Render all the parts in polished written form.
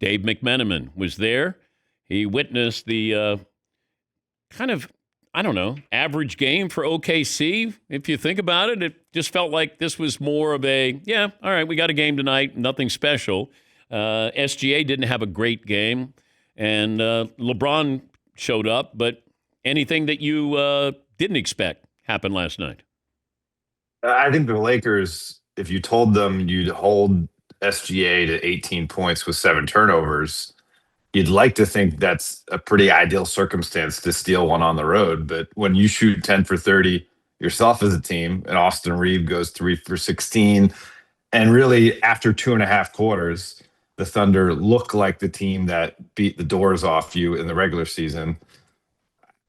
Dave McMenamin was there. He witnessed the kind of, I don't know, average game for OKC. If you think about it, it just felt like this was more of a, yeah, all right, we got a game tonight, nothing special. SGA didn't have a great game, and LeBron showed up, but anything that you didn't expect happened last night? I think the Lakers, if you told them you'd hold SGA to 18 points with seven turnovers, you'd like to think that's a pretty ideal circumstance to steal one on the road. But when you shoot 10 for 30 yourself as a team, and Austin Reeves goes 3 for 16, and really after 2.5 quarters, the Thunder look like the team that beat the doors off you in the regular season.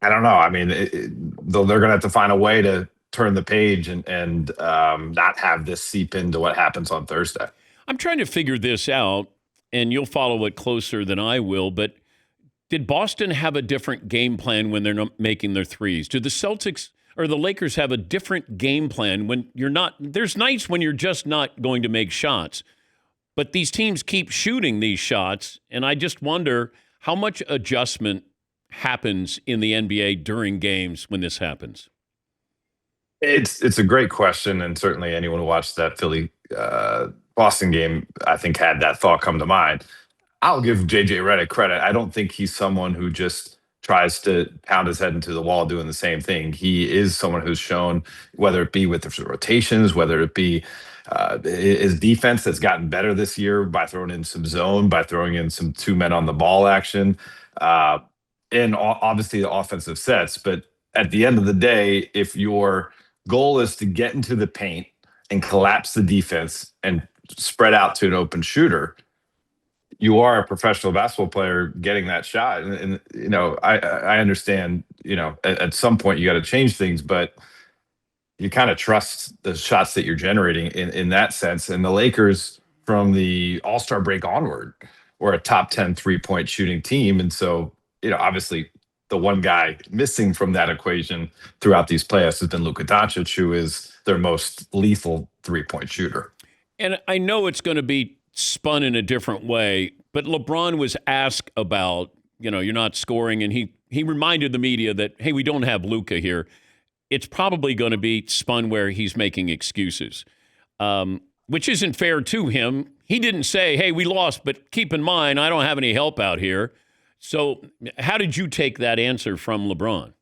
I don't know. I mean, they're going to have to find a way to turn the page and not have this seep into what happens on Thursday. I'm trying to figure this out, and you'll follow it closer than I will, but did Boston have a different game plan when they're not making their threes? Do the Celtics or the Lakers have a different game plan when you're not? There's nights when you're just not going to make shots, but these teams keep shooting these shots, and I just wonder how much adjustment happens in the NBA during games when this happens. It's a great question, and certainly anyone who watched that Philly Boston game, I think, had that thought come to mind. I'll give JJ Redick credit. I don't think he's someone who just tries to pound his head into the wall doing the same thing. He is someone who's shown, whether it be with the rotations, whether it be his defense that's gotten better this year by throwing in some zone, by throwing in some two men on the ball action, and obviously the offensive sets. But at the end of the day, if your goal is to get into the paint and collapse the defense and spread out to an open shooter, you are a professional basketball player getting that shot. And you know, I understand, you know, at some point you got to change things, but you kind of trust the shots that you're generating in that sense. And the Lakers, from the All-Star break onward, were a top 10 3-point shooting team. And so, you know, obviously the one guy missing from that equation throughout these playoffs has been Luka Doncic, who is their most lethal 3-point shooter. And I know it's going to be spun in a different way, but LeBron was asked about, you know, you're not scoring, and he reminded the media that, hey, we don't have Luka here. It's probably going to be spun where he's making excuses, which isn't fair to him. He didn't say, hey, we lost, but keep in mind, I don't have any help out here. So how did you take that answer from LeBron?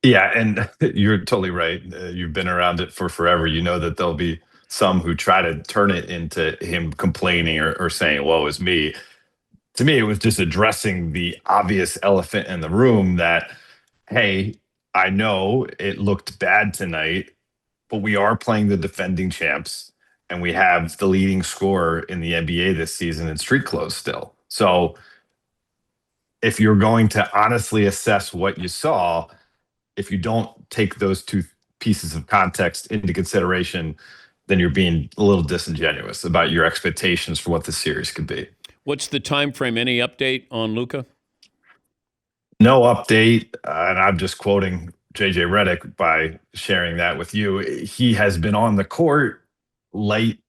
Yeah, and you're totally right. You've been around it for forever. You know that there'll be some who try to turn it into him complaining or saying, woe is me. To me, it was just addressing the obvious elephant in the room that, hey, I know it looked bad tonight, but we are playing the defending champs, and we have the leading scorer in the NBA this season in street clothes still. So if you're going to honestly assess what you saw, if you don't take those two pieces of context into consideration, then you're being a little disingenuous about your expectations for what the series could be. What's the time frame? Any update on Luka? No update, and I'm just quoting JJ Redick by sharing that with you. He has been on the court, light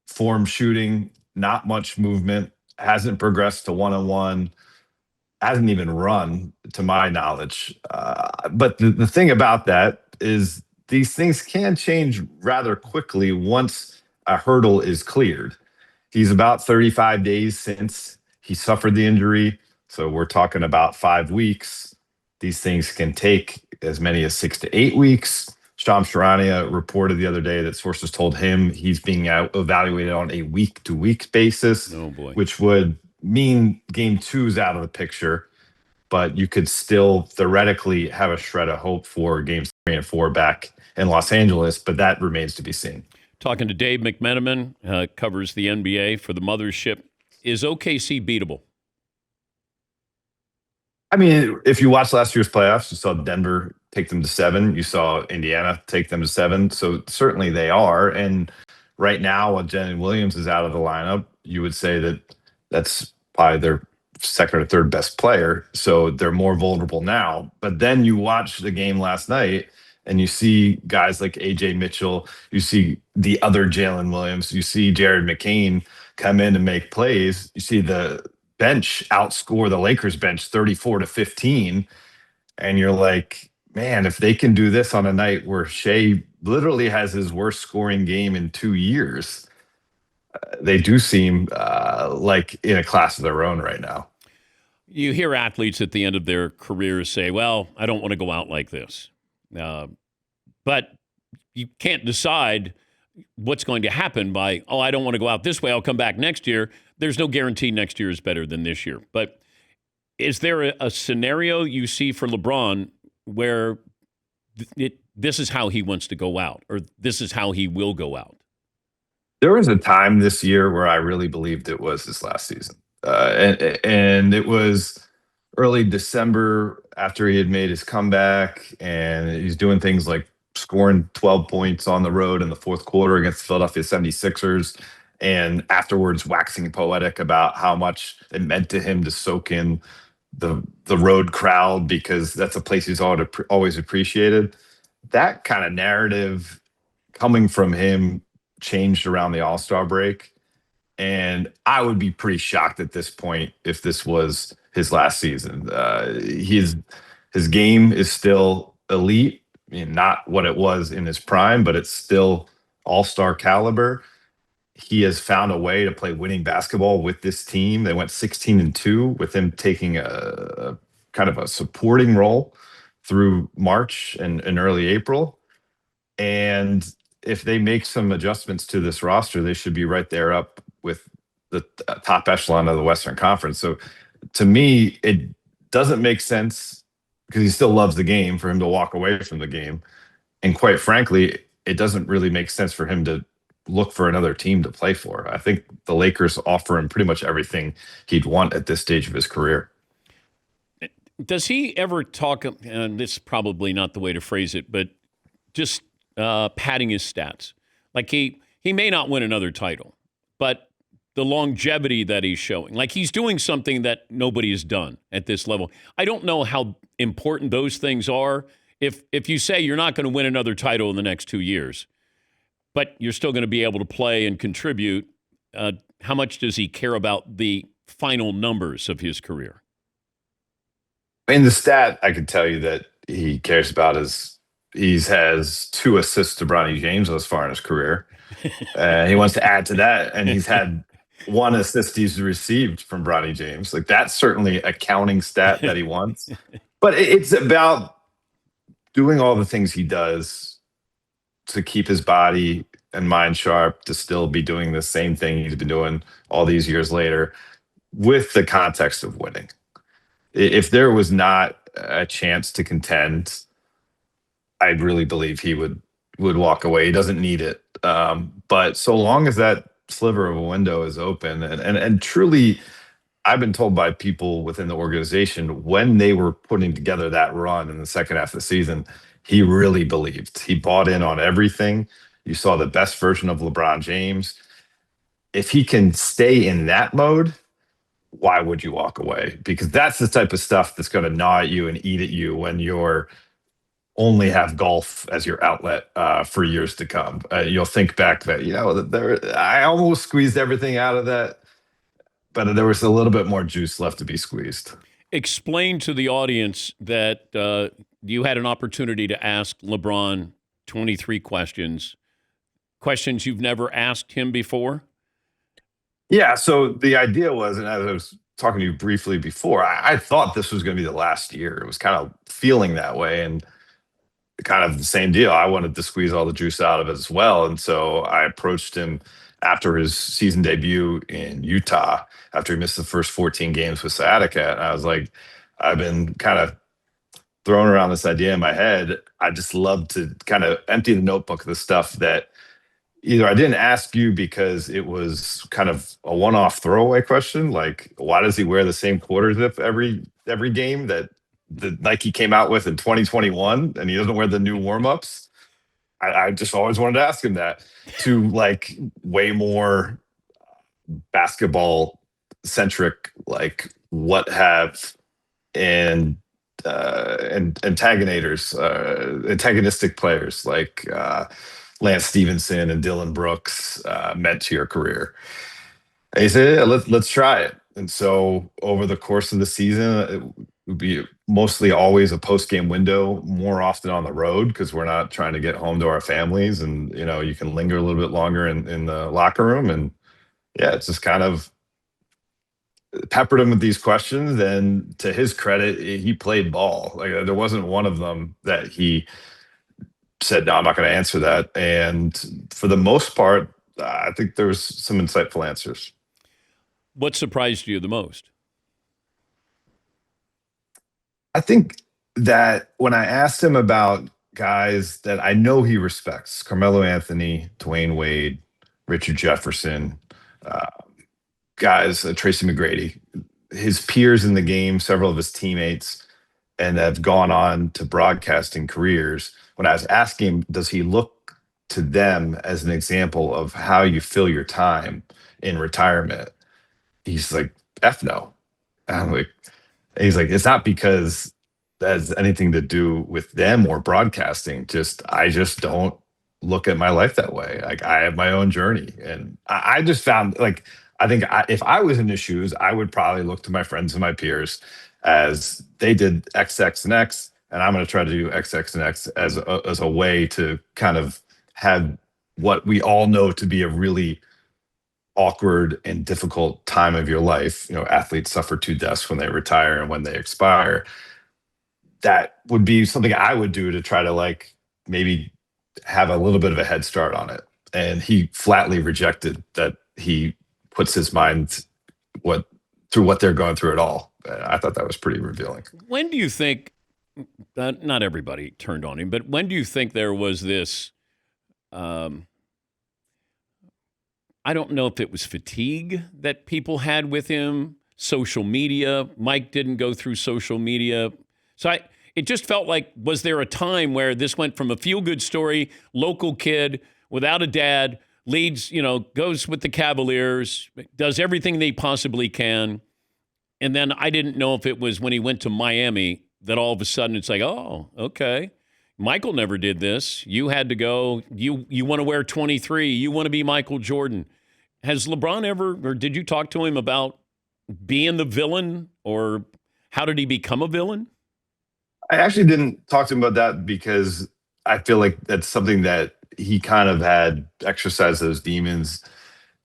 form shooting, not much movement, hasn't progressed to one-on-one, hasn't even run, to my knowledge. But the thing about that is these things can change rather quickly once a hurdle is cleared. He's about 35 days since he suffered the injury, so we're talking about 5 weeks. These things can take as many as 6 to 8 weeks. Shams Charania reported the other day that sources told him he's being evaluated on a week-to-week basis, oh boy, which would mean game 2 is out of the picture, but you could still theoretically have a shred of hope for games 3 and 4 back in Los Angeles, but that remains to be seen. Talking to Dave McMenamin, covers the NBA for the mothership. Is OKC beatable? I mean, if you watched last year's playoffs, you saw Denver take them to 7. You saw Indiana take them to 7. So certainly they are. And right now, while Jalen Williams is out of the lineup, you would say that that's probably their second or third best player. So they're more vulnerable now. But then you watch the game last night and you see guys like AJ Mitchell, you see the other Jalen Williams, you see Jared McCain come in and make plays. You see the bench outscore the Lakers bench 34-15. And you're like, man, if they can do this on a night where Shea literally has his worst scoring game in 2 years, they do seem like in a class of their own right now. You hear athletes at the end of their careers say, well, I don't want to go out like this. But you can't decide what's going to happen by, oh, I don't want to go out this way. I'll come back next year. There's no guarantee next year is better than this year. But is there a scenario you see for LeBron where this is how he wants to go out, or this is how he will go out? There was a time this year where I really believed it was his last season. And it was early December after he had made his comeback, and he's doing things like scoring 12 points on the road in the fourth quarter against the Philadelphia 76ers, and afterwards waxing poetic about how much it meant to him to soak in the road crowd because that's a place he's always appreciated. That kind of narrative coming from him changed around the All-Star break. And I would be pretty shocked at this point if this was his last season. His game is still elite. I mean, not what it was in his prime, but it's still all-star caliber. He has found a way to play winning basketball with this team. They went 16-2 with him taking a kind of a supporting role through March and early April. And if they make some adjustments to this roster, they should be right there up with the top echelon of the Western Conference. So to me, it doesn't make sense because he still loves the game for him to walk away from the game. And quite frankly, it doesn't really make sense for him to look for another team to play for. I think the Lakers offer him pretty much everything he'd want at this stage of his career. Does he ever talk, and this is probably not the way to phrase it, but just padding his stats? Like he may not win another title, but the longevity that he's showing, like he's doing something that nobody has done at this level. I don't know how important those things are. If you say you're not going to win another title in the next 2 years, but you're still going to be able to play and contribute, how much does he care about the final numbers of his career? In the stat I could tell you that he cares about is he has 2 assists to Bronny James thus far in his career. He wants to add to that, and he's had 1 assist he's received from Bronny James. Like that's certainly a counting stat that he wants. But it's about doing all the things he does to keep his body and mind sharp, to still be doing the same thing he's been doing all these years later with the context of winning. If there was not a chance to contend, I really believe he would walk away. He doesn't need it. But so long as that sliver of a window is open, and truly, I've been told by people within the organization when they were putting together that run in the second half of the season, he really believed. He bought in on everything. You saw the best version of LeBron James. If he can stay in that mode, why would you walk away? Because that's the type of stuff that's going to gnaw at you and eat at you when you're only have golf as your outlet for years to come. You'll think back that, I almost squeezed everything out of that, but there was a little bit more juice left to be squeezed. Explain to the audience that you had an opportunity to ask LeBron 23 questions you've never asked him before. Yeah, so the idea was, and as I was talking to you briefly before, I thought this was going to be the last year. It was kind of feeling that way, and kind of the same deal. I wanted to squeeze all the juice out of it as well. And so I approached him after his season debut in Utah, after he missed the first 14 games with Sciatica. And I was like, I've been kind of throwing around this idea in my head. I just love to kind of empty the notebook of the stuff that either I didn't ask you because it was kind of a one-off throwaway question, like why does he wear the same quarter zip every game that the Nike came out with in 2021, and he doesn't wear the new warm-ups? I just always wanted to ask him that, to like way more basketball centric, like what have antagonistic players like Lance Stevenson and Dylan Brooks meant to your career. And he said, yeah, let's try it. And so over the course of the season, it would be mostly always a post game window, more often on the road because we're not trying to get home to our families, and you can linger a little bit longer in the locker room. And yeah, it's just kind of peppered him with these questions. And to his credit, he played ball. Like there wasn't one of them that he said, "No, I'm not going to answer that." And for the most part, I think there was some insightful answers. What surprised you the most? I think that when I asked him about guys that I know he respects, Carmelo Anthony, Dwayne Wade, Richard Jefferson, uh, guys, Tracy McGrady, his peers in the game, several of his teammates, and have gone on to broadcasting careers. When I was asking him, does he look to them as an example of how you fill your time in retirement? He's like, F no. And I'm like, he's like, it's not because that has anything to do with them or broadcasting. I just don't look at my life that way. Like I have my own journey, and I just found like I think if I was in his shoes, I would probably look to my friends and my peers as they did X, X, and X, and I'm going to try to do X, X, and X as a way to kind of have what we all know to be a really awkward and difficult time of your life. Athletes suffer two deaths when they retire and when they expire. That would be something I would do to try to like maybe have a little bit of a head start on it. And he flatly rejected that he puts his mind what through what they're going through at all. I thought that was pretty revealing. When do you think, not everybody turned on him, but when do you think there was this, um, I don't know if it was fatigue that people had with him, social media. Mike didn't go through social media. It just felt like, was there a time where this went from a feel good story, local kid without a dad, leads, goes with the Cavaliers, does everything they possibly can. And then I didn't know if it was when he went to Miami that all of a sudden it's like, oh, okay. Michael never did this. You had to go. You want to wear 23. You want to be Michael Jordan. Has LeBron ever, or did you talk to him about being the villain, or how did he become a villain? I actually didn't talk to him about that because I feel like that's something that he kind of had exercised those demons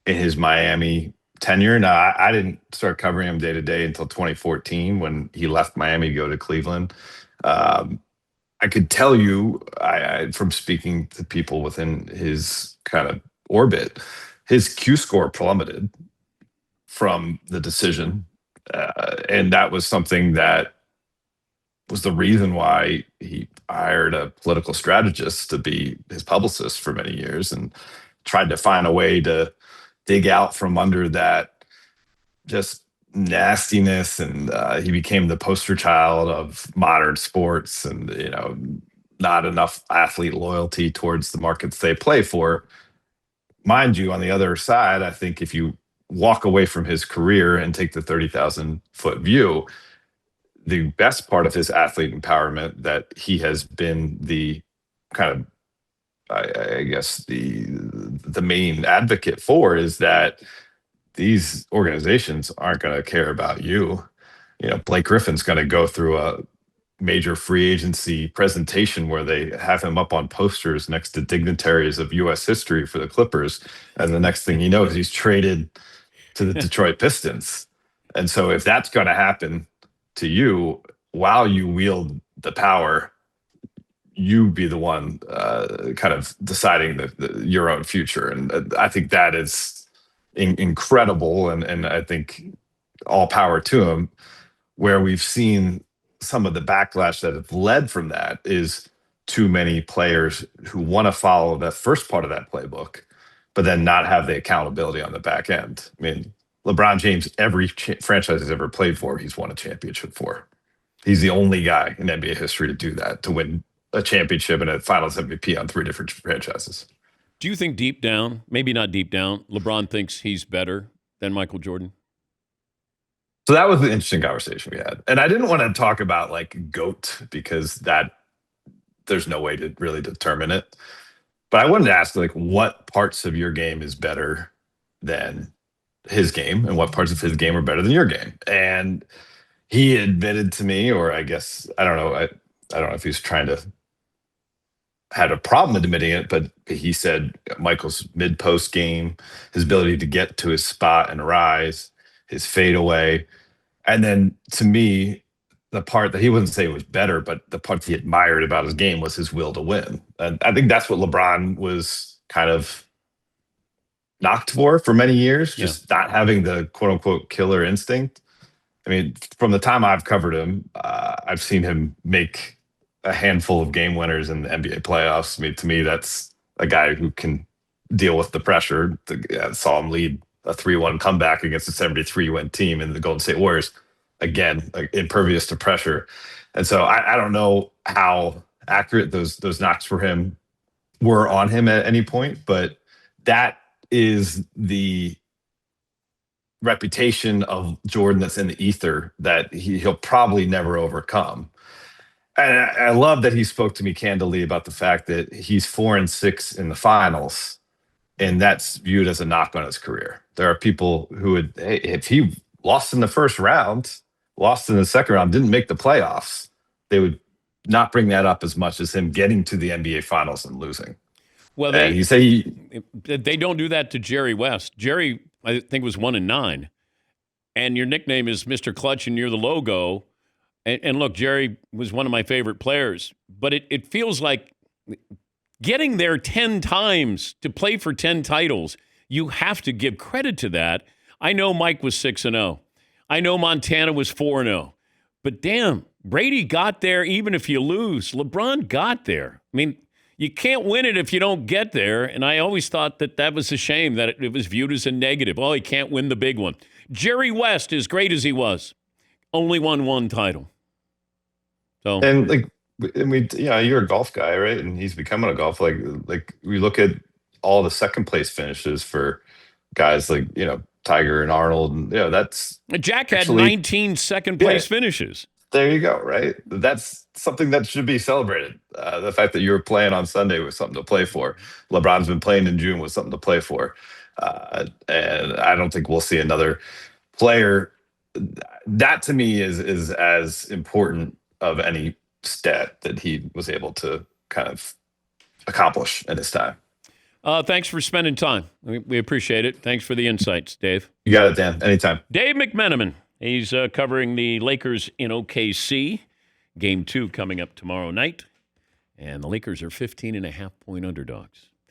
in his Miami tenure. Now, I didn't start covering him day to day until 2014 when he left Miami to go to Cleveland. Um, I could tell you, from speaking to people within his kind of orbit, his Q score plummeted from the decision. And that was something that was the reason why he hired a political strategist to be his publicist for many years and tried to find a way to dig out from under that just nastiness. And he became the poster child of modern sports and, not enough athlete loyalty towards the markets they play for. Mind you, on the other side, I think if you walk away from his career and take the 30,000-foot view, the best part of his athlete empowerment that he has been the kind of I guess the main advocate for is that these organizations aren't going to care about you. Blake Griffin's going to go through a major free agency presentation where they have him up on posters next to dignitaries of U.S. history for the Clippers, and the next thing he knows, he's traded to the Detroit Pistons. And so, if that's going to happen to you while you wield the power, you be the one kind of deciding your own future. And I think that is incredible. And I think all power to him. Where we've seen some of the backlash that have led from that is too many players who want to follow that first part of that playbook, but then not have the accountability on the back end. I mean, LeBron James, every franchise he's ever played for, he's won a championship for. He's the only guy in NBA history to do that, to win a championship and a Finals MVP on three different franchises. Do you think deep down, maybe not deep down, LeBron thinks he's better than Michael Jordan? So that was an interesting conversation we had. And I didn't want to talk about like GOAT because there's no way to really determine it. But I wanted to ask like what parts of your game is better than his game and what parts of his game are better than your game. And he admitted to me, or I guess I don't know, I don't know if he was trying to had a problem admitting it, but he said Michael's mid post game, his ability to get to his spot and rise, his fadeaway, and then to me, the part that he wouldn't say was better, but the part he admired about his game was his will to win. And I think that's what LeBron was kind of knocked for many years, Yeah. just not having the quote unquote killer instinct. I mean, from the time I've covered him, I've seen him make a handful of game winners in the NBA playoffs. I mean, to me, that's a guy who can deal with the pressure. Saw him lead a 3-1 comeback against a 73-win team in the Golden State Warriors. Again, like, impervious to pressure. And so I don't know how accurate those knocks for him were on him at any point, but that is the reputation of Jordan that's in the ether that he'll probably never overcome. And I love that he spoke to me candidly about the fact that he's 4-6 in the finals, and that's viewed as a knock on his career. There are people who would, hey, if he lost in the first round, lost in the second round, didn't make the playoffs, they would not bring that up as much as him getting to the NBA finals and losing. Well, they don't do that to Jerry West. Jerry, I think, was 1-9, and your nickname is Mr. Clutch, and you're the logo. And look, Jerry was one of my favorite players, but it feels like getting there 10 times to play for 10 titles, you have to give credit to that. I know Mike was 6-0. I know Montana was 4-0. But damn, Brady got there even if you lose. LeBron got there. I mean, you can't win it if you don't get there. And I always thought that was a shame, that it was viewed as a negative. Oh, he can't win the big one. Jerry West, as great as he was, only won one title. So, and you're a golf guy, right? And he's becoming a golf. Like we look at all the second place finishes for guys like, Tiger and Arnold, and that's Jack had 19 second place finishes. There you go, right? That's something that should be celebrated. The fact that you were playing on Sunday was something to play for. LeBron's been playing in June was something to play for. And I don't think we'll see another player. That to me is as important of any stat that he was able to kind of accomplish in his time. Thanks for spending time. We appreciate it. Thanks for the insights, Dave. You got it, Dan. Anytime. Dave McMenamin. He's covering the Lakers in OKC. Game 2 coming up tomorrow night. And the Lakers are 15.5-point underdogs.